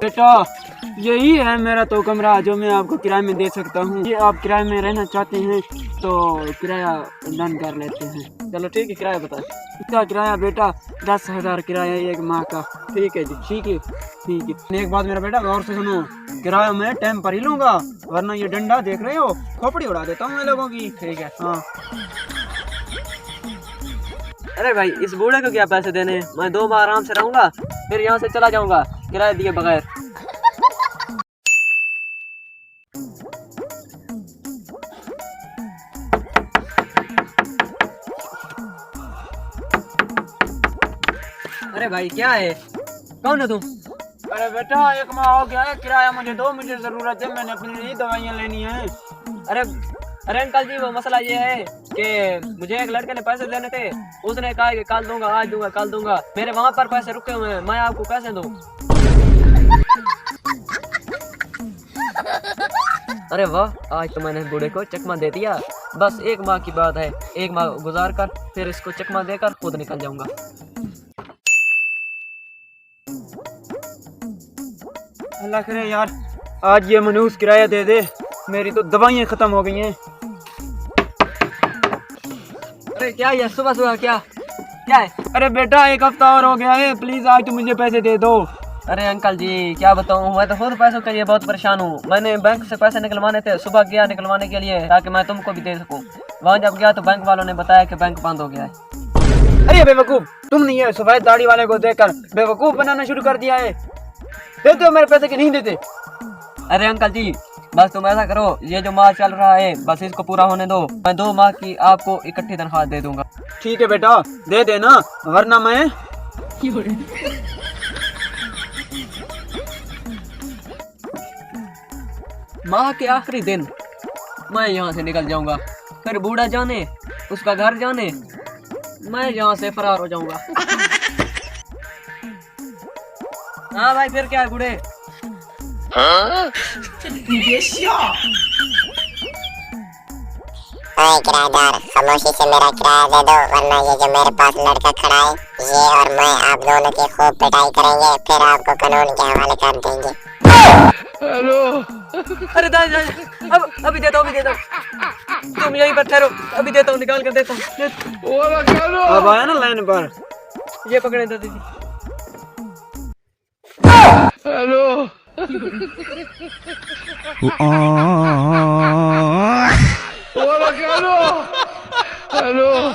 बेटा यही है मेरा तो कमरा जो मैं आपको किराए में दे सकता हूँ। ये आप किराए में रहना चाहते हैं तो किराया डन कर लेते हैं। चलो ठीक है, किराया बताए। इसका किराया बेटा 10,000 किराया एक माह का। ठीक है जी। ठीक है ठीक है। एक बात मेरा बेटा गौर से सुनो, किराया मैं टाइम पर ही लूंगा, वरना ये डंडा देख रहे हो खोपड़ी उड़ा देता हूँ मैं लोगों की। ठीक है। हाँ। अरे भाई इस बूढ़े को क्या पैसे देने, मैं 2 माह आराम से रहूंगा फिर यहाँ से चला जाऊंगा किराया दिए बगैर। अरे भाई क्या है, कौन है तुम? अरे बेटा एक माह हो गया है किराया मुझे दो, मुझे जरूरत है, मैंने अपने लिए दवाइयाँ लेनी है। अरे अरे अंकल जी वो मसला ये है कि मुझे एक लड़के ने पैसे देने थे, उसने कहा कि कल दूंगा, आज दूंगा, कल दूंगा। मेरे वहां पर पैसे रुके हुए हैं, मैं आपको कैसे दूं? अरे वाह, आज तो मैंने बूढ़े को चकमा दे दिया। बस 1 माह की बात है, 1 माह गुजार कर फिर इसको चकमा देकर खुद निकल जाऊंगा। अल्लाह करे यार आज ये मनूस किराया दे दे, मेरी तो दवाइयाँ खत्म हो गई हैं। अरे क्या ये सुबह सुबह क्या है? अरे बेटा 1 हफ्ता और हो गया है, प्लीज आज तुम मुझे पैसे दे दो। अरे अंकल जी क्या बताऊं, मैं तो खुद पैसों के लिए बहुत परेशान हूँ। मैंने बैंक से पैसे निकलवाने थे, सुबह गया निकलवाने के लिए ताकि मैं तुमको भी दे सकूं। वहाँ जब गया तो बैंक वालों ने बताया कि बैंक बंद हो गया है। अरे बेवकूफ, तुमने ये सफेद दाढ़ी वाले को देखकर बेवकूफ बनाना शुरू कर दिया है। देते हो मेरे पैसे कि नहीं देते? अरे अंकल जी बस तुम ऐसा करो, ये जो माह चल रहा है बस इसको पूरा होने दो, मैं 2 माह की आपको इकट्ठी तनख्वाह दे दूंगा। ठीक है बेटा दे देना, वरना मैं माह के आखिरी दिन मैं यहाँ से निकल जाऊंगा, फिर बूढ़ा जाने उसका घर जाने, मैं यहाँ से फरार हो जाऊंगा। हाँ भाई फिर क्या है बूढ़े? ओए किराएदार, खामोशी से मेरा किराया दे दो, वरना ये जो मेरे पास लड़का खड़ा है ये और मैं आप दोनों की खूब पिटाई करेंगे, फिर आपको कानून के हवाले कर देंगे। हेलो। अरे दादा अब अभी देता हूँ, तुम यहीं पर ठहरो, अभी देता हूँ, निकाल कर देता हूँ। अब आया ना लाइन पर, ये पकड़े दादी जी। हेलो। हेलो।